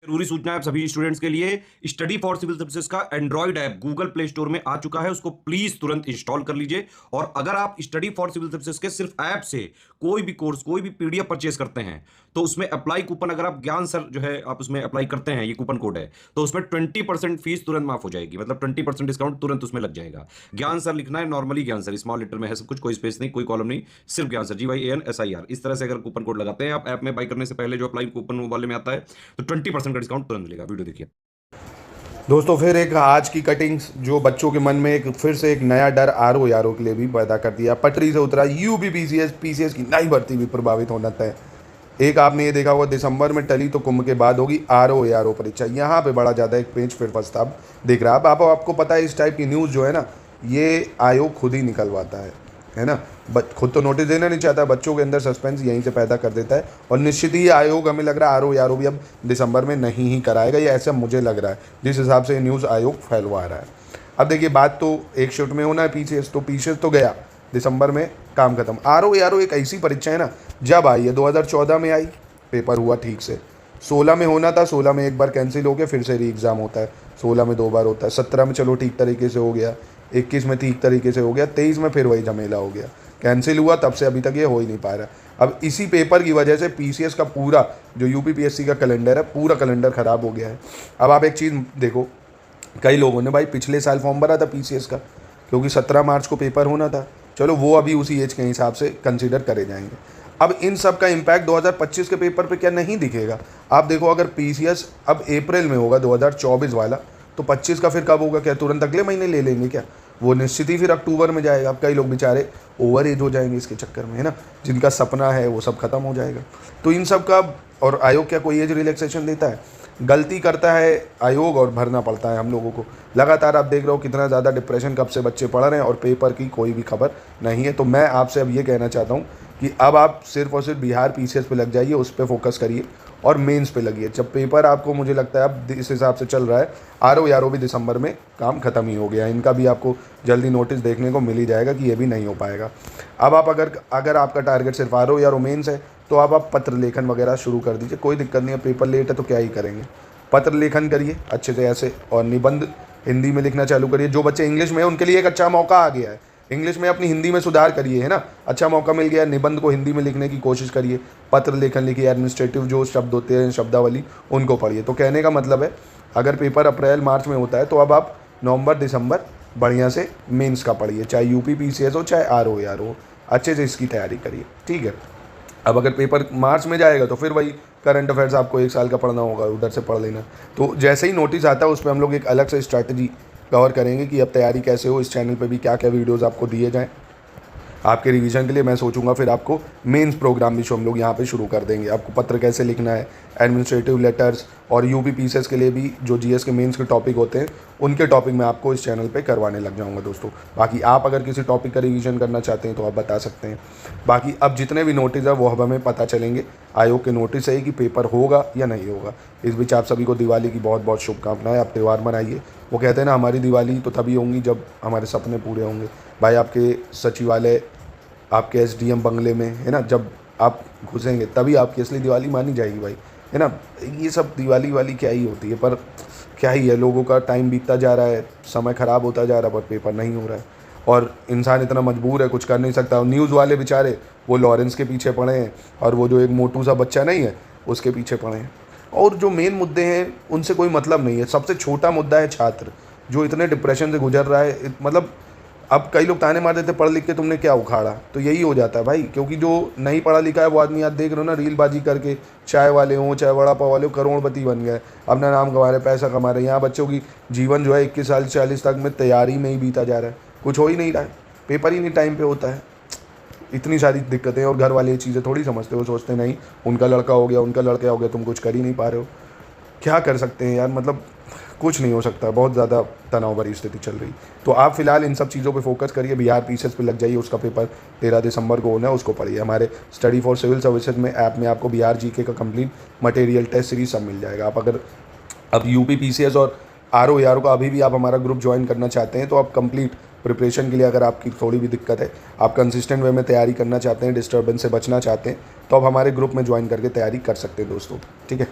जरूरी सूचना है आप सभी स्टूडेंट्स के लिए। स्टडी फॉर सिविल सर्विसेज का Android app Google play store में आ चुका है, उसको प्लीज तुरंत इंस्टॉल कर लीजिए। और अगर आप स्टडी फॉर सिविल सर्विसेज के सिर्फ ऐप से कोई भी कोर्स, कोई भी पीडीएफ परचेज करते हैं तो उसमें अप्लाई कूपन, अगर आप ज्ञान सर जो है आप उसमें अप्लाई करते हैं, ये कूपन कोड है, तो उसमें 20% फीस तुरंत माफ हो जाएगी। मतलब 20% डिस्काउंट तुरंत उसमें लग जाएगा। ज्ञान सर लिखना है, नॉर्मली ज्ञान सर, स्मॉल लेटर में है सब कुछ, कोई स्पेस नहीं, कोई कॉलम नहीं, सिर्फ ज्ञान सर, GYANSIR। इस तरह से अगर कूपन कोड लगाते हैं आप ऐप में बाई करने से पहले, जो अप्लाई कूपन वाले में आता है, तो 20% का डिस्काउंट तुरंत मिलेगा। वीडियो देखिए दोस्तों। फिर एक आज की कटिंग्स जो बच्चों के मन में एक फिर से एक नया डर आरओ यारों के लिए भी पैदा कर दिया। पटरी से उतरा यूपी पीसीएस की नई भर्ती भी प्रभावित होना तय। एक आपने ये देखा होगा, दिसंबर में टली तो कुंभ के बाद होगी आरओ यारो परीक्षा। यहाँ पे बड़ा ज़्यादा एक पेज फिर प्रस्ताव दिख रहा है। आपको पता है इस टाइप की न्यूज़ जो है ना, ये आयोग खुद ही निकलवाता है ना। खुद तो नोटिस देना नहीं चाहता, बच्चों के अंदर सस्पेंस यहीं से पैदा कर देता है। और निश्चित ही आयोग, हमें लग रहा है आरओ यारो भी अब दिसंबर में नहीं ही कराएगा, ये ऐसा मुझे लग रहा है जिस हिसाब से न्यूज़ आयोग फैलवा रहा है। अब देखिए, बात तो एक शिफ्ट में होना है। पीसीएस तो गया, दिसंबर में काम खत्म। आरओ यारो एक ऐसी परीक्षा है ना, जब आई है 2014 में आई, पेपर हुआ ठीक से। 16 में होना था, 16 में एक बार कैंसिल हो गया, फिर से री एग्ज़ाम होता है। 16 में 2 बार होता है। 17 में चलो ठीक तरीके से हो गया, 21 में ठीक तरीके से हो गया, 23 में फिर वही झमेला हो गया, कैंसिल हुआ, तब से अभी तक ये हो ही नहीं पा रहा। अब इसी पेपर की वजह से पीसीएस का पूरा जो यूपीपीएससी का कैलेंडर है, पूरा कैलेंडर ख़राब हो गया है। अब आप एक चीज़ देखो, कई लोगों ने भाई पिछले साल फॉर्म भरा था पीसीएस का, क्योंकि 17 मार्च को पेपर होना था। चलो वो अभी उसी एज के हिसाब से कंसीडर करे जाएंगे। अब इन सब का इम्पैक्ट 2025 के पेपर पे क्या नहीं दिखेगा? आप देखो, अगर पीसीएस अब अप्रैल में होगा 2024 वाला, तो 25 का फिर कब होगा? क्या तुरंत अगले महीने ले लेंगे क्या? वो निश्चित ही फिर अक्टूबर में जाएगा। अब कई लोग बेचारे ओवर एज हो जाएंगे इसके चक्कर में, है ना, जिनका सपना है वो सब खत्म हो जाएगा। तो इन सब का, और आयोग क्या कोई एज रिलैक्सेशन देता है? गलती करता है आयोग और भरना पड़ता है हम लोगों को। लगातार आप देख रहे हो कितना ज़्यादा डिप्रेशन कब से बच्चे पढ़ रहे हैं, और पेपर की कोई भी खबर नहीं है। तो मैं आपसे अब ये कहना चाहता हूँ कि अब आप सिर्फ और सिर्फ बिहार पीसीएस पे लग जाइए, उस पर फोकस करिए और मेंस पे लगिए। जब पेपर आपको, मुझे लगता है अब इस हिसाब से चल रहा है, आरओ यारो भी दिसंबर में काम खत्म ही हो गया। इनका भी आपको जल्दी नोटिस देखने को मिल ही जाएगा कि ये भी नहीं हो पाएगा। अब आप अगर आपका टारगेट सिर्फ आरओ यारो मेंस है, तो आप पत्र लेखन वगैरह शुरू कर दीजिए, कोई दिक्कत नहीं है। पेपर लेट है तो क्या ही करेंगे, पत्र लेखन करिए अच्छे से ऐसे, और निबंध हिंदी में लिखना चालू करिए। जो बच्चे इंग्लिश में हैं उनके लिए एक अच्छा मौका आ गया है, इंग्लिश में अपनी हिंदी में सुधार करिए, है ना, अच्छा मौका मिल गया। निबंध को हिंदी में लिखने की कोशिश करिए, पत्र लेखन लिखिए, एडमिनिस्ट्रेटिव जो शब्द होते हैं, शब्दावली, उनको पढ़िए। तो कहने का मतलब है, अगर पेपर अप्रैल मार्च में होता है तो अब आप नवंबर दिसंबर बढ़िया से मेंस का पढ़िए, चाहे यूपी पीसीएस हो चाहे आरओ यार हो, अच्छे से इसकी तैयारी करिए, ठीक है। अब अगर पेपर मार्च में जाएगा तो फिर वही करंट अफेयर्स आपको 1 साल का पढ़ना होगा, उधर से पढ़ लेना। तो जैसे ही नोटिस आता है उस पर हम लोग एक अलग से स्ट्रैटेजी कवर करेंगे कि अब तैयारी कैसे हो, इस चैनल पे भी क्या क्या वीडियोस आपको दिए जाएं आपके रिवीजन के लिए। मैं सोचूंगा फिर आपको मेंस प्रोग्राम भी हम लोग यहाँ पे शुरू कर देंगे। आपको पत्र कैसे लिखना है, एडमिनिस्ट्रेटिव लेटर्स, और यूपी पीसीएस के लिए भी जो जीएस के मेंस के टॉपिक होते हैं, उनके टॉपिक मैं आपको इस चैनल पे करवाने लग जाऊंगा दोस्तों। बाकी आप अगर किसी टॉपिक का रिवीजन करना चाहते हैं तो आप बता सकते हैं। बाकी अब जितने भी नोटिस है वो अब हमें पता चलेंगे, आयोग के नोटिस है कि पेपर होगा या नहीं होगा। इस बीच आप सभी को दिवाली की बहुत बहुत शुभकामनाएं। आप त्यौहार मनाइए। वो कहते हैं ना, हमारी दिवाली तो तभी होंगी जब हमारे सपने पूरे होंगे। भाई आपके सचिवालय, आपके एसडीएम बंगले में, है ना, जब आप घुसेंगे तभी आपकी असली दिवाली मानी जाएगी भाई, है ना। ये सब दिवाली वाली क्या ही होती है, पर क्या ही है, लोगों का टाइम बीतता जा रहा है, समय ख़राब होता जा रहा है, पर पेपर नहीं हो रहा है, और इंसान इतना मजबूर है, कुछ कर नहीं सकता। और न्यूज़ वाले बेचारे वो लॉरेंस के पीछे पड़े हैं, और वो जो एक मोटू सा बच्चा नहीं है उसके पीछे पड़े हैं। और जो मेन मुद्दे हैं उनसे कोई मतलब नहीं है। सबसे छोटा मुद्दा है छात्र, जो इतने डिप्रेशन से गुजर रहा है। मतलब अब कई लोग ताने मार देते, पढ़ लिख के तुमने क्या उखाड़ा, तो यही हो जाता है भाई, क्योंकि जो नहीं पढ़ा लिखा है वो आदमी, आप देख रहे हो ना, रीलबाजी करके, चाय वाले हों चाहे वड़ा पाव वाले हो, करोड़पति बन गए, अपना नाम कमा रहे, पैसा कमा रहे हैं। यहाँ बच्चों की जीवन जो है 21 साल 40 तक में तैयारी में ही बीता जा रहा है, कुछ हो ही नहीं रहा है, पेपर ही नहीं टाइम पे होता है। इतनी सारी दिक्कतें, और घर वाले ये चीज़ें थोड़ी समझते हो, सोचते नहीं उनका लड़का हो गया, उनका लड़का हो गया, तुम कुछ कर ही नहीं पा रहे हो। क्या कर सकते हैं यार, मतलब कुछ नहीं हो सकता, बहुत ज़्यादा तनाव भरी स्थिति चल रही। तो आप फिलहाल इन सब चीज़ों पे फोकस करिए, बिहार पीसीएस पे लग जाइए, उसका पेपर 13 दिसंबर को होना है, उसको पढ़िए। हमारे स्टडी फॉर सिविल सर्विसेज में ऐप में आपको बिहार जीके का कंप्लीट मटेरियल, टेस्ट सीरीज सब मिल जाएगा। आप अगर अब यूपी पीसीएस और आरओ यारो का अभी भी आप हमारा ग्रुप ज्वाइन करना चाहते हैं, तो आप कंप्लीट प्रिपरेशन के लिए, अगर आपकी थोड़ी भी दिक्कत है, आप कंसिस्टेंट वे में तैयारी करना चाहते हैं, डिस्टर्बेंस से बचना चाहते हैं, तो आप हमारे ग्रुप में ज्वाइन करके तैयारी कर सकते हैं दोस्तों, ठीक है।